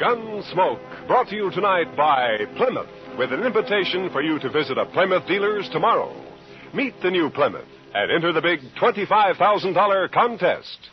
Gunsmoke, brought to you tonight by Plymouth, with an invitation for you to visit a Plymouth dealer's tomorrow. Meet the new Plymouth and enter the big $25,000 contest.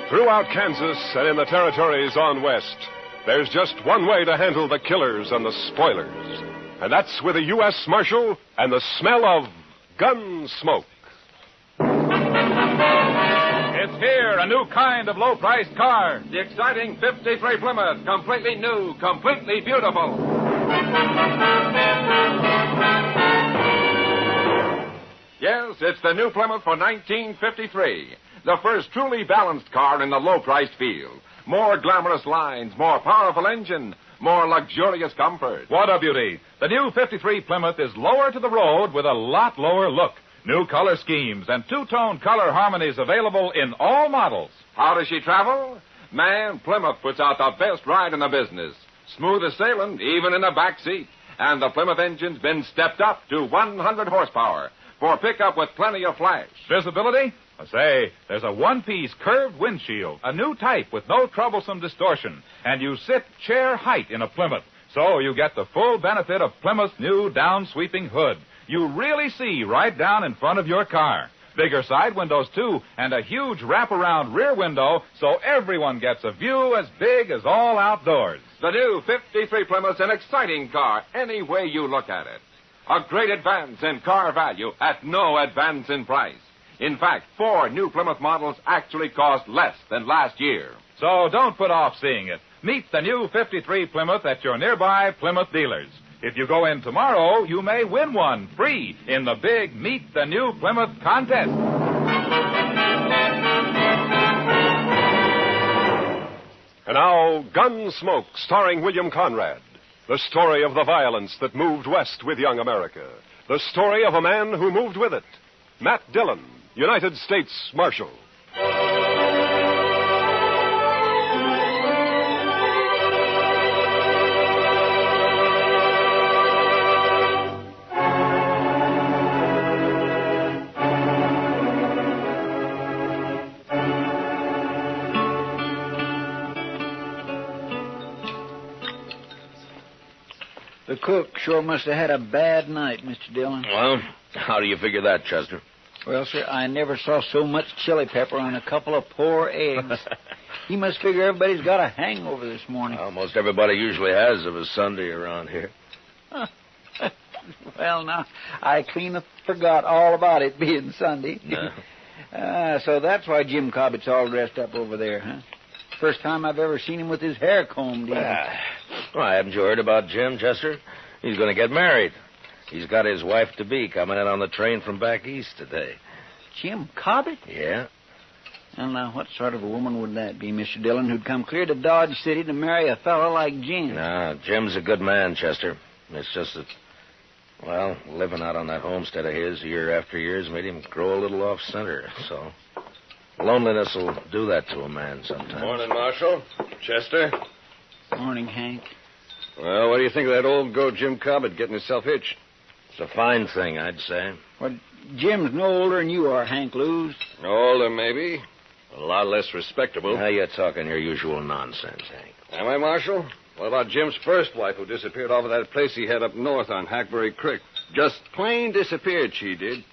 Throughout Kansas and in the territories on west, there's just one way to handle the killers and the spoilers. And that's with a U.S. Marshal and the smell of gun smoke. It's here, a new kind of low-priced car. The exciting 53 Plymouth, completely new, completely beautiful. Yes, it's the new Plymouth for 1953. The first truly balanced car in the low-priced field. More glamorous lines, more powerful engine, more luxurious comfort. What a beauty. The new 53 Plymouth is lower to the road with a lot lower look. New color schemes and two-tone color harmonies available in all models. How does she travel? Man, Plymouth puts out the best ride in the business. Smooth as sailing, even in the back seat. And the Plymouth engine's been stepped up to 100 horsepower for pickup with plenty of flash. Visibility? Say, there's a one-piece curved windshield, a new type with no troublesome distortion, and you sit chair height in a Plymouth, so you get the full benefit of Plymouth's new down-sweeping hood. You really see right down in front of your car. Bigger side windows, too, and a huge wraparound rear window, so everyone gets a view as big as all outdoors. The new 53 Plymouth's an exciting car, any way you look at it. A great advance in car value at no advance in price. In fact, 4 new Plymouth models actually cost less than last year. So don't put off seeing it. Meet the new 53 Plymouth at your nearby Plymouth dealers. If you go in tomorrow, you may win one free in the big Meet the New Plymouth contest. And now, Gunsmoke, starring William Conrad. The story of the violence that moved west with young America. The story of a man who moved with it. Matt Dillon, United States Marshal. The cook sure must have had a bad night, Mr. Dillon. Well, how do you figure that, Chester? Well, sir, I never saw so much chili pepper on a couple of poor eggs. He must figure everybody's got a hangover this morning. Almost everybody usually has of a Sunday around here. Well, now, I clean forgot all about it being Sunday. No. So that's why Jim Cobbett's all dressed up over there, huh? First time I've ever seen him with his hair combed in. Well, haven't you heard about Jim, Chester? He's going to get married. He's got his wife-to-be coming in on the train from back east today. Jim Cobbett? Yeah. Well, now, what sort of a woman would that be, Mr. Dillon, who'd come clear to Dodge City to marry a fellow like Jim? No, Jim's a good man, Chester. It's just that, well, living out on that homestead of his year after year has made him grow a little off-center, so loneliness will do that to a man sometimes. Morning, Marshal. Chester. Morning, Hank. Well, what do you think of that old goat Jim Cobbett getting himself hitched? It's a fine thing, I'd say. Well, Jim's no older than you are, Hank Lewis. Older, maybe. A lot less respectable. Now you're talking your usual nonsense, Hank. Am I, Marshal? What about Jim's first wife who disappeared off of that place he had up north on Hackberry Creek? Just plain disappeared, she did.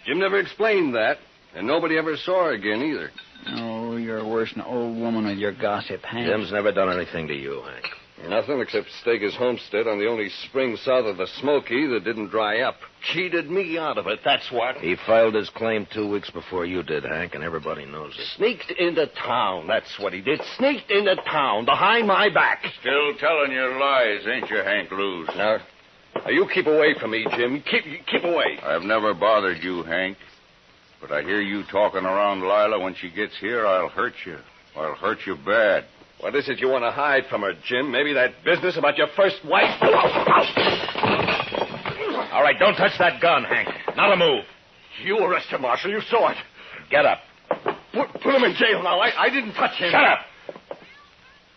Jim never explained that, and nobody ever saw her again either. Oh, you're worse than an old woman with your gossip, Hank. Jim's never done anything to you, Hank. Nothing except stake his homestead on the only spring south of the Smoky that didn't dry up. Cheated me out of it, that's what. He filed his claim 2 weeks before you did, Hank, and everybody knows it. Sneaked into town, that's what he did. Sneaked into town behind my back. Still telling your lies, ain't you, Hank Lewis? Now, you keep away from me, Jim. Keep away. I've never bothered you, Hank. But I hear you talking around Lila. When she gets here, I'll hurt you. I'll hurt you bad. What is it you want to hide from her, Jim? Maybe that business about your first wife? All right, don't touch that gun, Hank. Not a move. You arrest him, Marshal. You saw it. Get up. Put him in jail now. I didn't touch him. Shut up.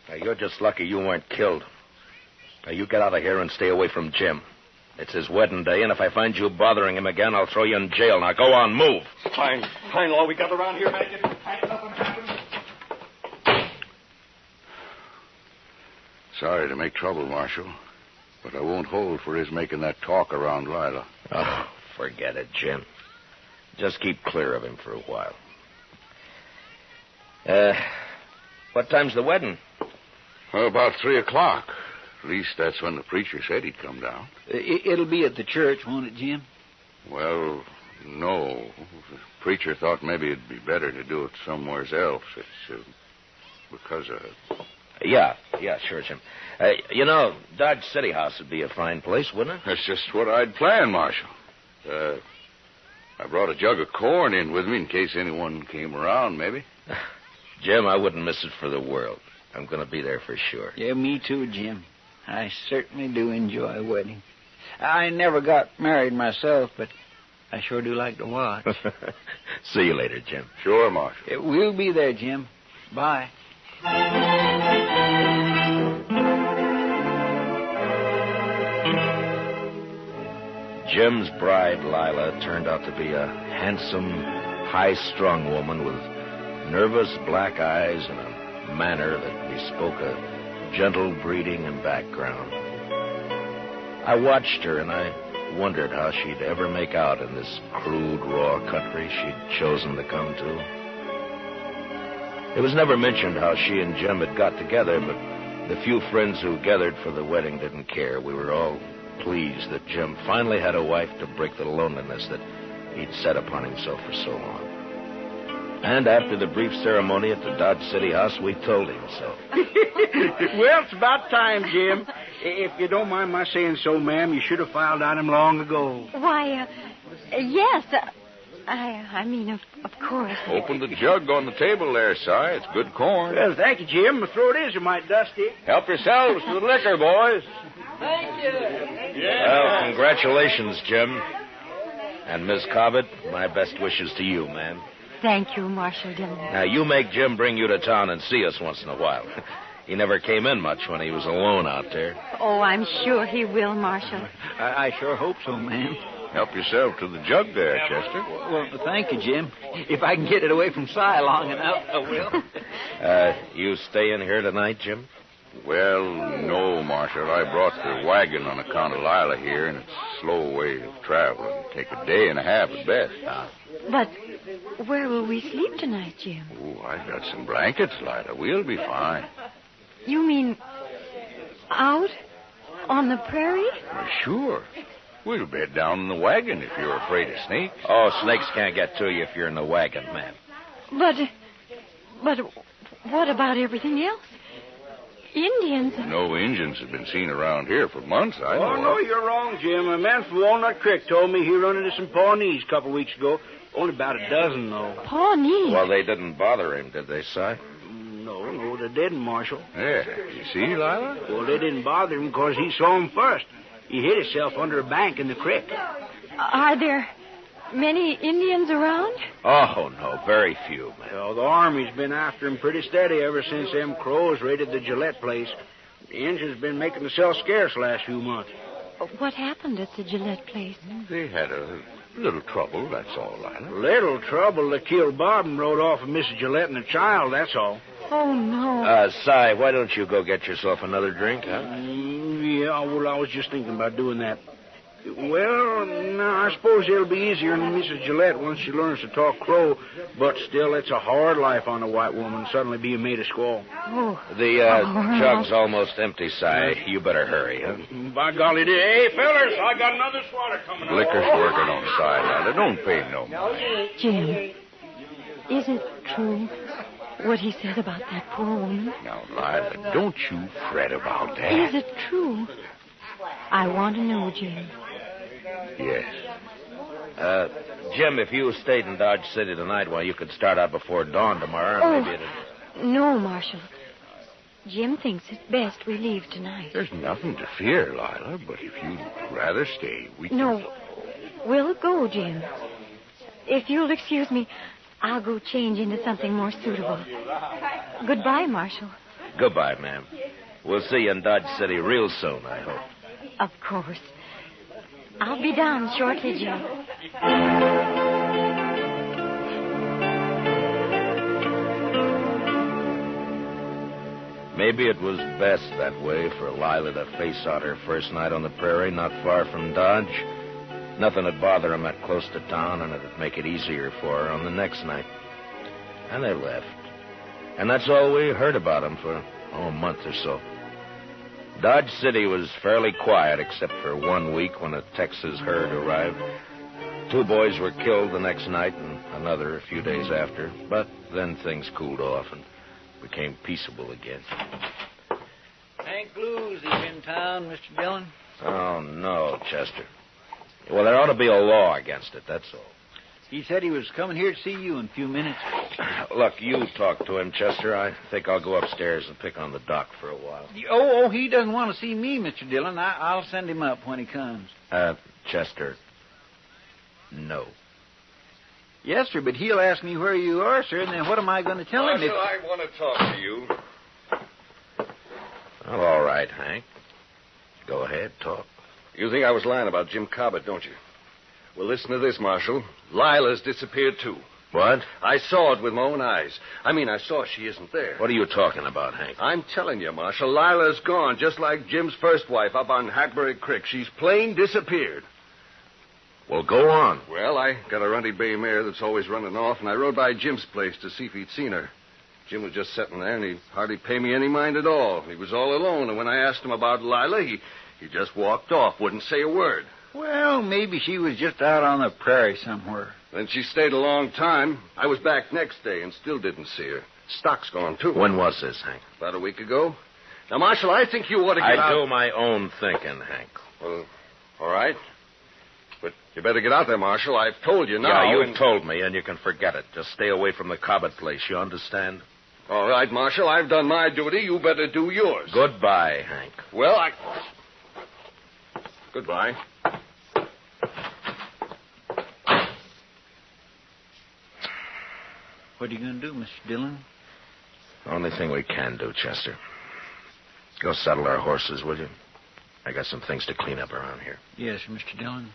Now, you're just lucky you weren't killed. Now, you get out of here and stay away from Jim. It's his wedding day, and if I find you bothering him again, I'll throw you in jail. Now, go on, move. Fine all we got around here, Hank. Nothing happens. Sorry to make trouble, Marshal, but I won't hold for his making that talk around Lila. Oh, forget it, Jim. Just keep clear of him for a while. What time's the wedding? Well, about 3 o'clock. At least that's when the preacher said he'd come down. It'll be at the church, won't it, Jim? Well, no. The preacher thought maybe it'd be better to do it somewhere else. It's because of... Yeah, sure, Jim. Dodge City House would be a fine place, wouldn't it? That's just what I'd planned, Marshal. I brought a jug of corn in with me in case anyone came around, maybe. Jim, I wouldn't miss it for the world. I'm going to be there for sure. Yeah, me too, Jim. I certainly do enjoy a wedding. I never got married myself, but I sure do like to watch. See you later, Jim. Sure, Marshal. We'll be there, Jim. Bye. Jim's bride, Lila, turned out to be a handsome, high-strung woman with nervous black eyes and a manner that bespoke a gentle breeding and background. I watched her, and I wondered how she'd ever make out in this crude, raw country she'd chosen to come to. It was never mentioned how she and Jim had got together, but the few friends who gathered for the wedding didn't care. We were all pleased that Jim finally had a wife to break the loneliness that he'd set upon himself for so long. And after the brief ceremony at the Dodge City House, we told him so. Well, it's about time, Jim. If you don't mind my saying so, ma'am, you should have filed on him long ago. Why, yes. I mean, of course. Open the jug on the table there, Si. It's good corn. Well, thank you, Jim. My throat is a mite dusty. Help yourselves to the liquor, boys. Thank you. Well, congratulations, Jim. And Miss Cobbett, my best wishes to you, ma'am. Thank you, Marshal Dillon. Now, you make Jim bring you to town and see us once in a while. He never came in much when he was alone out there. Oh, I'm sure he will, Marshal. I sure hope so, ma'am. Help yourself to the jug there, Chester. Well, thank you, Jim. If I can get it away from Si long enough, I will. You stay in here tonight, Jim? Well, no, Marshal. I brought the wagon on account of Lila here, and it's a slow way of traveling. Take a day and a half at best. But where will we sleep tonight, Jim? Oh, I got some blankets, Lila. We'll be fine. You mean out on the prairie? Well, sure. We'll bed down in the wagon if you're afraid of snakes. Oh, snakes can't get to you if you're in the wagon, ma'am. But what about everything else? Indians. No Indians have been seen around here for months, I know. Oh, no, you're wrong, Jim. A man from Walnut Creek told me he run into some Pawnees a couple weeks ago. Only about a dozen, though. Pawnees? Well, they didn't bother him, did they, Si? No, they didn't, Marshal. Yeah. You see, Lila? Well, they didn't bother him because he saw him first. He hid himself under a bank in the creek. Are there many Indians around? Oh, no, very few, ma'am. Well, the Army's been after him pretty steady ever since them crows raided the Gillette place. The Indians been making themselves scarce last few months. What happened at the Gillette place? They had a little trouble, that's all, Lila. Little trouble. They killed Bob and rode off with Mrs. Gillette and the child, that's all. Oh, no. Si, why don't you go get yourself another drink, huh? Yeah, well, I was just thinking about doing that. Well, now, I suppose it'll be easier than Mrs. Gillette once she learns to talk Crow, but still, it's a hard life on a white woman, suddenly being made a squaw. Oh. The jug's almost empty, Si. You better hurry, huh? By golly, hey, fellers, I got another swatter coming. Liquor's working on the side, Lila. Don't pay no mind. Jim, is it true what he said about that poor woman? Now, Lila, don't you fret about that. Is it true? I want to know, Jim. Yes. Jim, if you stayed in Dodge City tonight, well, you could start out before dawn tomorrow. And maybe No, Marshal. Jim thinks it's best we leave tonight. There's nothing to fear, Lila, but if you'd rather stay, we can... No, we'll go, Jim. If you'll excuse me, I'll go change into something more suitable. Goodbye, Marshal. Goodbye, ma'am. We'll see you in Dodge City real soon, I hope. Of course. I'll be down shortly, Jim. Maybe it was best that way for Lila to face out her first night on the prairie, not far from Dodge. Nothing would bother him that close to town, and it'd make it easier for her on the next night. And they left. And that's all we heard about them for, a month or so. Dodge City was fairly quiet, except for 1 week when a Texas herd arrived. 2 boys were killed the next night, and another a few days after. But then things cooled off and became peaceable again. Hank Blues, he's in town, Mr. Dillon. Oh, no, Chester. Well, there ought to be a law against it, that's all. He said he was coming here to see you in a few minutes. Look, you talk to him, Chester. I think I'll go upstairs and pick on the doc for a while. Oh, he doesn't want to see me, Mr. Dillon. I'll send him up when he comes. Chester, no. Yes, sir, but he'll ask me where you are, sir, and then what am I going to tell him? Marshal, I want to talk to you. Well, all right, Hank. Go ahead, talk. You think I was lying about Jim Cobbett, don't you? Well, listen to this, Marshal. Lila's disappeared, too. What? I saw it with my own eyes. I saw she isn't there. What are you talking about, Hank? I'm telling you, Marshal, Lila's gone, just like Jim's first wife up on Hackberry Creek. She's plain disappeared. Well, go on. Well, I got a runty bay mare that's always running off, and I rode by Jim's place to see if he'd seen her. Jim was just sitting there, and he hardly paid me any mind at all. He was all alone, and when I asked him about Lila, he just walked off, wouldn't say a word. Well, maybe she was just out on the prairie somewhere. Then she stayed a long time. I was back next day and still didn't see her. Stock's gone, too. When was this, Hank? About a week ago. Now, Marshal, I think you ought to get out. I do my own thinking, Hank. Well, all right. But you better get out there, Marshal. I've told you now. Yeah, you've told me, and you can forget it. Just stay away from the Cobbett place, you understand? All right, Marshal. I've done my duty. You better do yours. Goodbye, Hank. Well, Goodbye. What are you going to do, Mr. Dillon? Only thing we can do, Chester. Go saddle our horses, will you? I got some things to clean up around here. Yes, Mr. Dillon.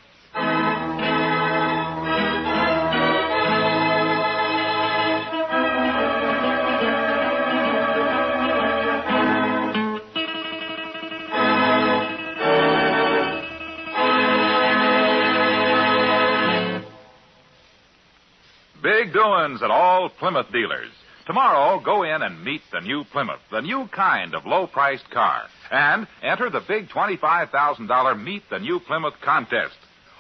Big doings at all Plymouth dealers. Tomorrow, go in and meet the new Plymouth, the new kind of low-priced car. And enter the big $25,000 Meet the New Plymouth contest.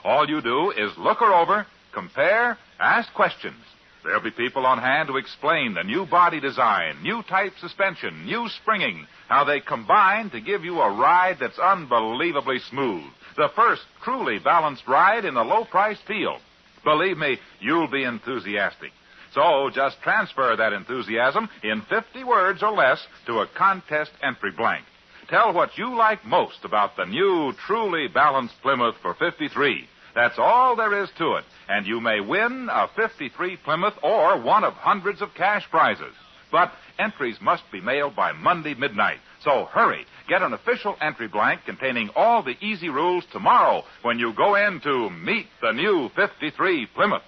All you do is look her over, compare, ask questions. There'll be people on hand to explain the new body design, new type suspension, new springing, how they combine to give you a ride that's unbelievably smooth. The first truly balanced ride in the low-priced field. Believe me, you'll be enthusiastic. So just transfer that enthusiasm in 50 words or less to a contest entry blank. Tell what you like most about the new, truly balanced Plymouth for 53. That's all there is to it, and you may win a 53 Plymouth or one of hundreds of cash prizes. But entries must be mailed by Monday midnight. So hurry, get an official entry blank containing all the easy rules tomorrow when you go in to meet the new 53 Plymouth.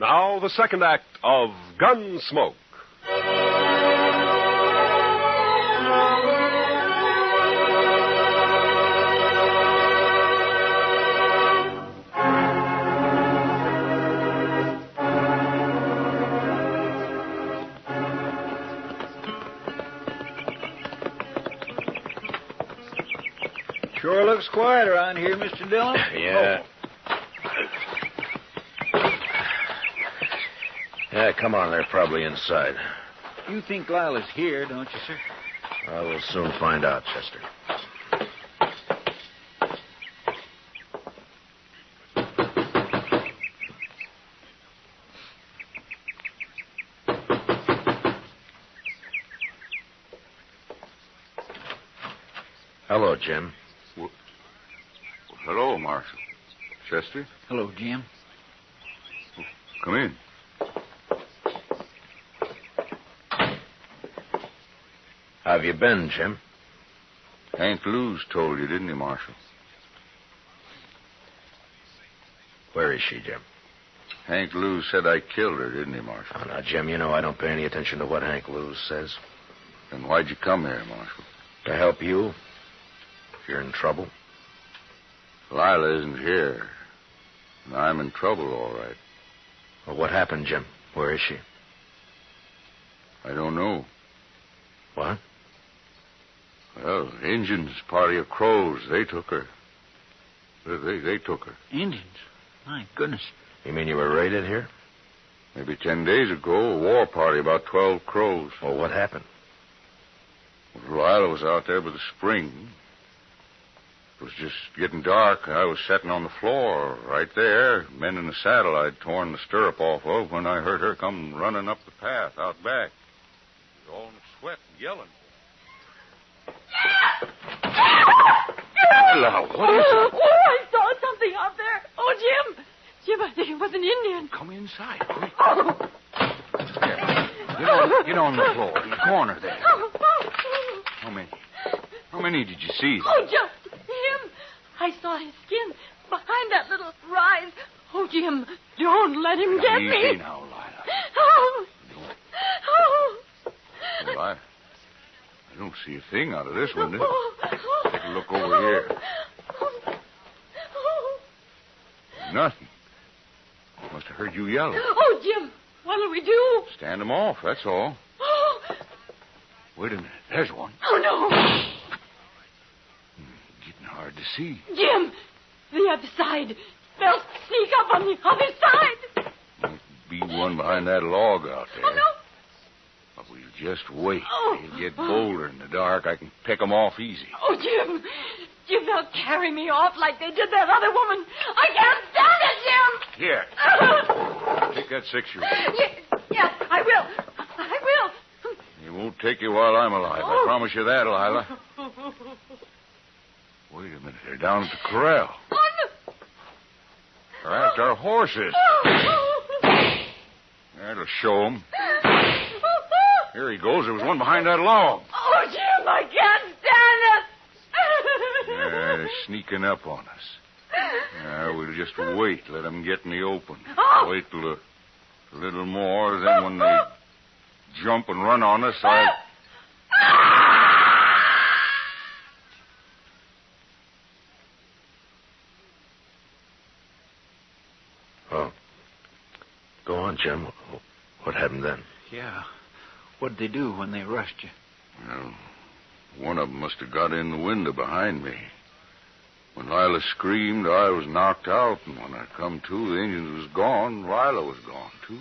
Now, the second act of Gunsmoke. Sure looks quiet around here, Mr. Dillon. Yeah. Yeah, come on. They're probably inside. You think Lila's here, don't you, sir? I will soon find out, Chester. Hello, Jim. Hello, Marshal. Chester? Hello, Jim. Come in. How How have you been, Jim? Hank Lewis told you, didn't he, Marshal? Where is she, Jim? Hank Lewis said I killed her, didn't he, Marshal? Oh, now, Jim, you know I don't pay any attention to what Hank Lewis says. Then why'd you come here, Marshal? To help you. If you're in trouble. Lila isn't here. And I'm in trouble, all right. Well, what happened, Jim? Where is she? I don't know. What? Well, Injuns, party of crows, they took her. They took her. Indians? My goodness. You mean you were raided here? Maybe 10 days ago, a war party, about 12 crows. Well, what happened? Well, Lila was out there by the spring. It was just getting dark. I was sitting on the floor right there, mending the saddle I'd torn the stirrup off of when I heard her come running up the path out back. She was all in a sweat and yelling. Hello, what is it? Oh, I saw something out there. Oh, Jim. Jim, I think it was an Indian. Come inside, quick. Oh. Get on the floor, in the corner there. How many did you see? Oh, just him. I saw his skin behind that little rise. Oh, Jim, don't let him get me. Easy now, Lila. Oh. Oh. Well, I don't see a thing out of this window. Take a look over here. Nothing. Must have heard you yelling. Oh, Jim, what'll we do? Stand them off, that's all. Oh. Wait a minute. There's one. Oh, no. Getting hard to see. Jim, the other side. They'll sneak up on the other side. Might be one behind that log out there. Oh, no. But we'll just wait. Oh. They'll get bolder in the dark. I can pick them off easy. Oh, Jim. Jim, they'll carry me off like they did that other woman. I can't stand it, Jim. Here. Take that 6-year-old. Yes, I will. I will. It won't take you while I'm alive. I promise you that, Lila. Wait a minute. They're down at the corral. Oh, no. They're after our horses. That'll show them. Here he goes. There was one behind that log. Oh, Jim, I can't stand it. They're sneaking up on us. We'll just wait. Let them get in the open. Wait till a little more. Then when they jump and run on us, Oh. Go on, Jim. What happened then? Yeah. What'd they do when they rushed you? Well, one of them must have got in the window behind me. When Lila screamed, I was knocked out, and when I come to, the engine was gone. Lila was gone, too.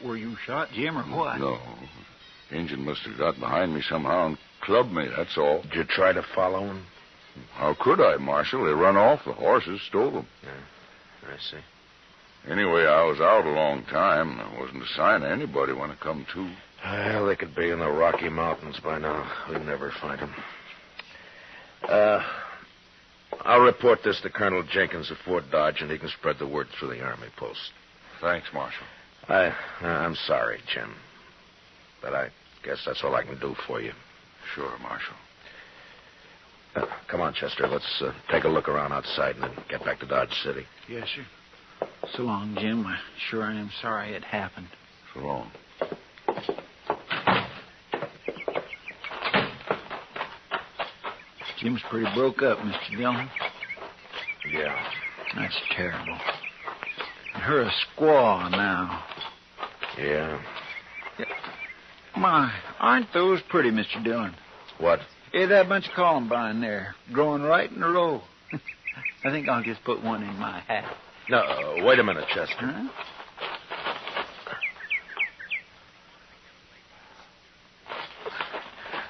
Were you shot, Jim, or what? No. The engine must have got behind me somehow and clubbed me, that's all. Did you try to follow him? How could I, Marshal? They run off. The horses stole them. Yeah, I see. Anyway, I was out a long time. There wasn't a sign of anybody when I come to. Well, they could be in the Rocky Mountains by now. We'd never find them. I'll report this to Colonel Jenkins at Fort Dodge, and he can spread the word through the Army post. Thanks, Marshal. I'm sorry, Jim. But I guess that's all I can do for you. Sure, Marshal. Come on, Chester. Let's take a look around outside and then get back to Dodge City. Yes, sir. So long, Jim. I sure am sorry it happened. So long. Jim's pretty broke up, Mr. Dillon. Yeah. That's terrible. And her a squaw now. Yeah. My, aren't those pretty, Mr. Dillon? What? Hey, that bunch of columbine there, growing right in a row. I think I'll just put one in my hat. No, wait a minute, Chester. Huh?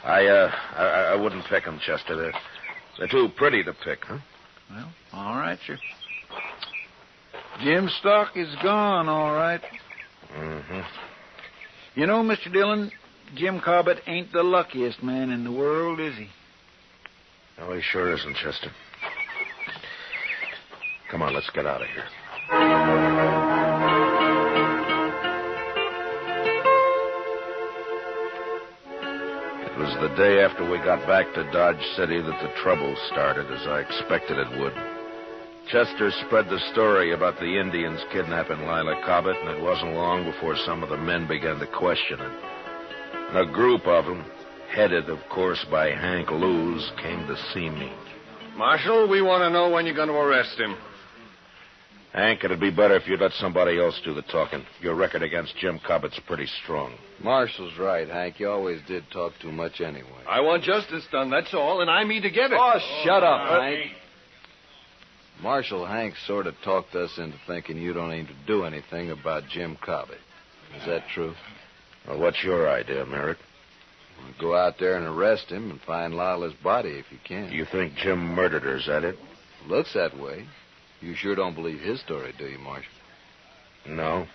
I wouldn't pick them, Chester. They're too pretty to pick, huh? Well, all right, sir. Jim's stock is gone, all right. Mm-hmm. You know, Mr. Dillon, Jim Cobbett ain't the luckiest man in the world, is he? No, he sure isn't, Chester. Come on, let's get out of here. It was the day after we got back to Dodge City that the trouble started, as I expected it would. Chester spread the story about the Indians kidnapping Lila Cobbett, and it wasn't long before some of the men began to question it. And a group of them, headed, of course, by Hank Lewis, came to see me. Marshal, we want to know when you're going to arrest him. Hank, it'd be better if you'd let somebody else do the talking. Your record against Jim Cobbett's pretty strong. Marshall's right, Hank. You always did talk too much anyway. I want justice done, that's all, and I mean to get it. Oh, shut up, Hank. Marshal, Hank sort of talked us into thinking you don't aim to do anything about Jim Cobbett. Is that true? Well, what's your idea, Merritt? Go out there and arrest him and find Lila's body if you can. You think Jim murdered her, is that it? Looks that way. You sure don't believe his story, do you, Marshal? No,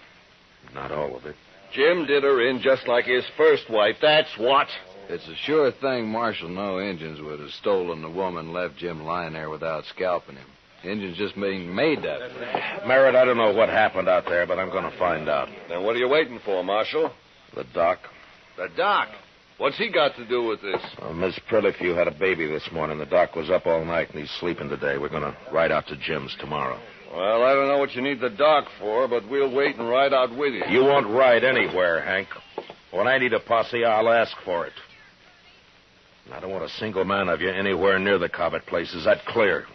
not all of it. Jim did her in just like his first wife, that's what. It's a sure thing Marshal no Injuns would have stolen the woman and left Jim lying there without scalping him. Injuns just being made that way. Merritt, I don't know what happened out there, but I'm going to find out. Then what are you waiting for, Marshal? The doc. The doc? What's he got to do with this? Miss Prillifew had a baby this morning. The doc was up all night, and he's sleeping today. We're going to ride out to Jim's tomorrow. Well, I don't know what you need the doc for, but we'll wait and ride out with you. You won't ride anywhere, Hank. When I need a posse, I'll ask for it. I don't want a single man of you anywhere near the Cobbett place. Is that clear?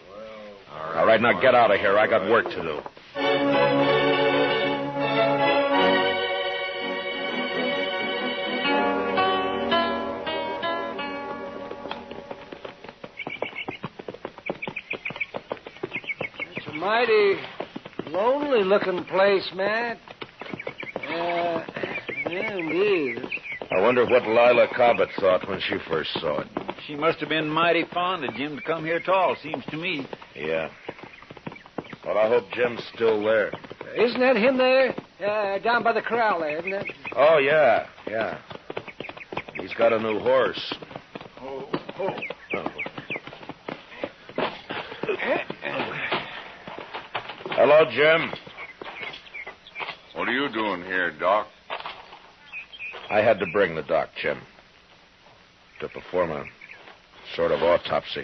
All right, now get out of here. I got work to do. It's a mighty lonely-looking place, Matt. Yeah, it is. I wonder what Lila Cobbett thought when she first saw it. She must have been mighty fond of Jim to come here at all, seems to me. Yeah. Well, I hope Jim's still there. Isn't that him there? Down by the corral there, isn't it? Oh, yeah. He's got a new horse. Oh. Hello, Jim. What are you doing here, Doc? I had to bring the doc, Jim, to perform a sort of autopsy.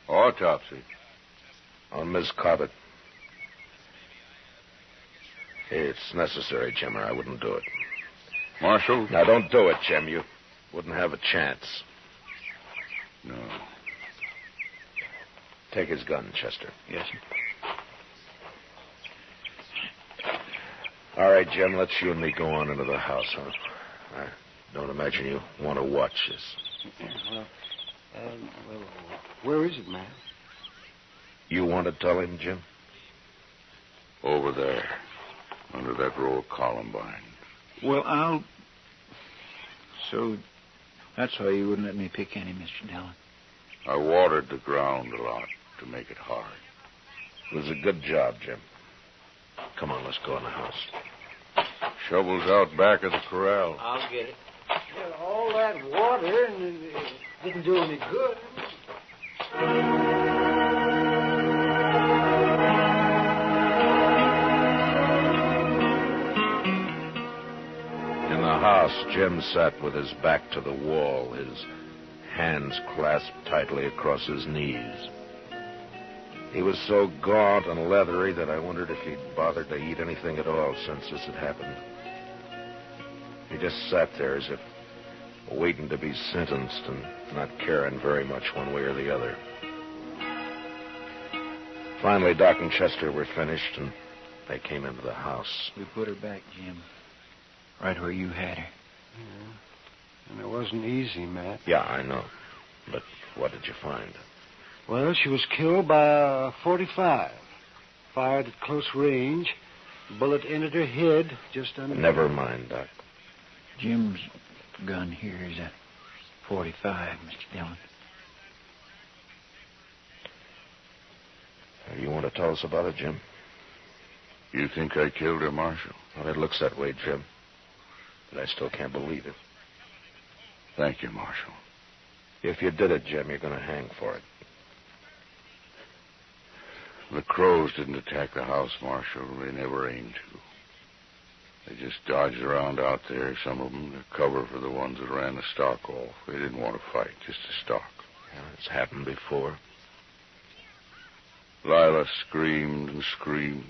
Autopsy? On Miss Cobbett. It's necessary, Jim, or I wouldn't do it. Marshal? Now, don't do it, Jim. You wouldn't have a chance. No. Take his gun, Chester. Yes, sir. All right, Jim, let's you and me go on into the house, huh? I don't imagine you want to watch this. Well, where is it, Matt? You want to tell him, Jim? Over there, under that row of columbines. Well, I'll... So, that's why you wouldn't let me pick any, Mr. Dillon. I watered the ground a lot to make it hard. It was a good job, Jim. Come on, let's go in the house. Shovels out back of the corral. I'll get it. Well, all that water and it didn't do any good. In the house, Jim sat with his back to the wall, his hands clasped tightly across his knees. He was so gaunt and leathery that I wondered if he'd bothered to eat anything at all since this had happened. He just sat there as if waiting to be sentenced and not caring very much one way or the other. Finally, Doc and Chester were finished, and they came into the house. We put her back, Jim. Right where you had her. Yeah. And it wasn't easy, Matt. Yeah, I know. But what did you find? Well, she was killed by a .45. Fired at close range. Bullet entered her head just under... Never mind, Doc. Jim's gun here is a .45, Mr. Dillon. You want to tell us about it, Jim? You think I killed her, Marshal? Well, it looks that way, Jim. But I still can't believe it. Thank you, Marshal. If you did it, Jim, you're going to hang for it. The crows didn't attack the house, Marshal. They never aimed to. They just dodged around out there, some of them, to cover for the ones that ran the stock off. They didn't want to fight, just to stalk. Yeah, it's happened before. Lila screamed and screamed.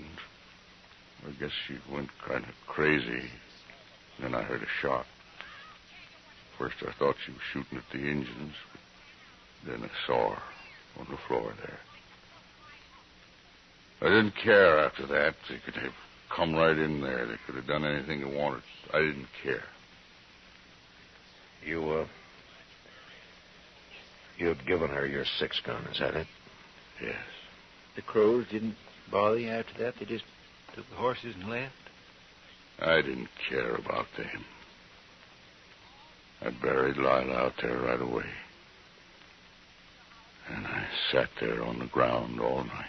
I guess she went kind of crazy. Then I heard a shot. First I thought she was shooting at the engines, but then I saw her on the floor there. I didn't care after that. They could have come right in there. They could have done anything they wanted. I didn't care. You had given her your 6-gun, is that it? Yes. The crows didn't bother you after that? They just took the horses and left? I didn't care about them. I buried Lila out there right away. And I sat there on the ground all night.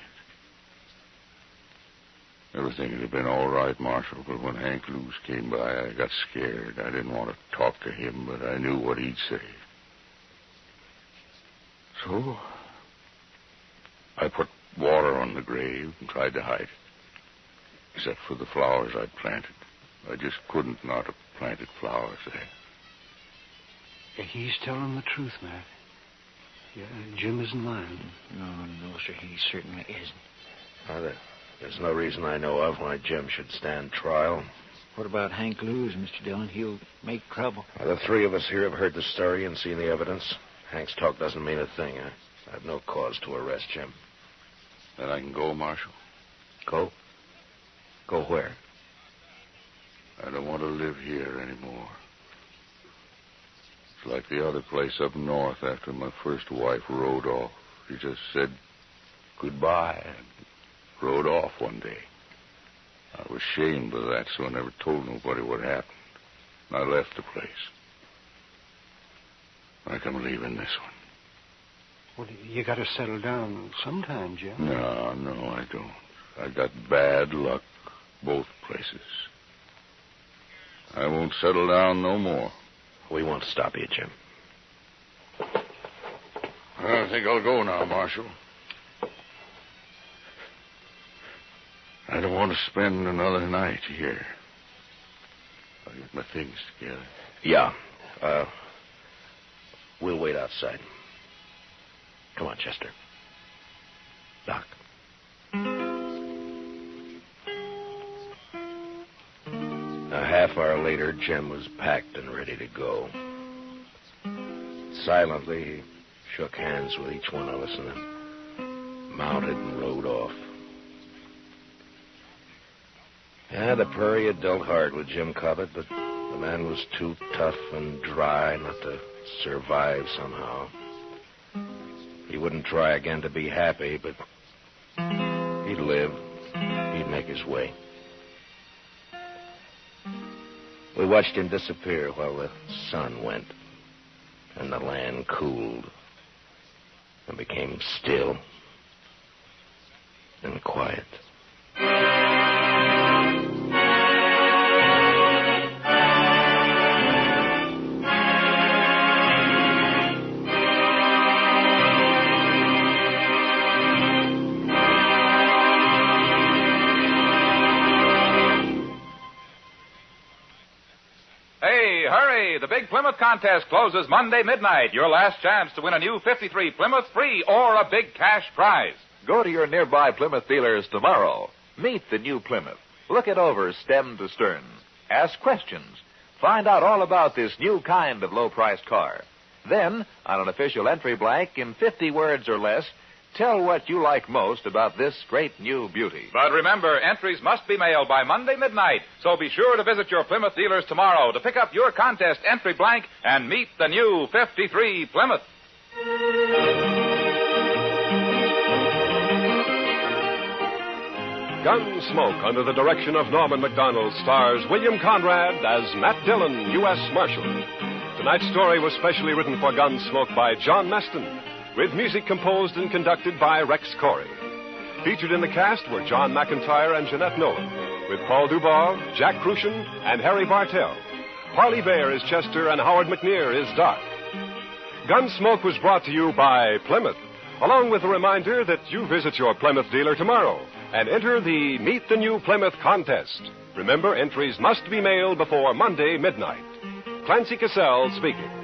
Everything would have been all right, Marshal, but when Hank Lewis came by, I got scared. I didn't want to talk to him, but I knew what he'd say. So, I put water on the grave and tried to hide it. Except for the flowers I'd planted. I just couldn't not have planted flowers there. He's telling the truth, Matt. Yeah, Jim isn't lying. No, sir, he certainly isn't. There's no reason I know of why Jim should stand trial. What about Hank Lewis, Mr. Dillon? He'll make trouble. The 3 of us here have heard the story and seen the evidence. Hank's talk doesn't mean a thing. I have no cause to arrest Jim. Then I can go, Marshal? Go? Go where? I don't want to live here anymore. It's like the other place up north after my first wife rode off. She just said goodbye and rode off one day. I was ashamed of that, so I never told nobody what happened. I left the place. Like I'm leaving this one. Well, you got to settle down sometime, Jim. No, I don't. I got bad luck both places. I won't settle down no more. We won't stop you, Jim. I think I'll go now, Marshal. I don't want to spend another night here. I'll get my things together. Yeah. We'll wait outside. Come on, Chester. Doc. A half hour later, Jim was packed and ready to go. Silently, he shook hands with each one of us and then mounted and rode off. Yeah, the prairie had dealt hard with Jim Cobbett, but the man was too tough and dry not to survive somehow. He wouldn't try again to be happy, but he'd live. He'd make his way. We watched him disappear while the sun went, and the land cooled and became still and quiet. The big Plymouth contest closes Monday midnight. Your last chance to win a new 53 Plymouth free or a big cash prize. Go to your nearby Plymouth dealers tomorrow. Meet the new Plymouth. Look it over stem to stern. Ask questions. Find out all about this new kind of low-priced car. Then, on an official entry blank in 50 words or less, tell what you like most about this great new beauty. But remember, entries must be mailed by Monday midnight, so be sure to visit your Plymouth dealers tomorrow to pick up your contest entry blank and meet the new 53 Plymouth. Gunsmoke, under the direction of Norman MacDonald, stars William Conrad as Matt Dillon, U.S. Marshal. Tonight's story was specially written for Gunsmoke by John Meston, with music composed and conducted by Rex Corey. Featured in the cast were John McIntyre and Jeanette Nolan, with Paul Dubois, Jack Crucian, and Harry Bartell. Harley Bayer is Chester, and Howard McNear is Doc. Gunsmoke was brought to you by Plymouth, along with a reminder that you visit your Plymouth dealer tomorrow and enter the Meet the New Plymouth contest. Remember, entries must be mailed before Monday midnight. Clancy Cassell speaking.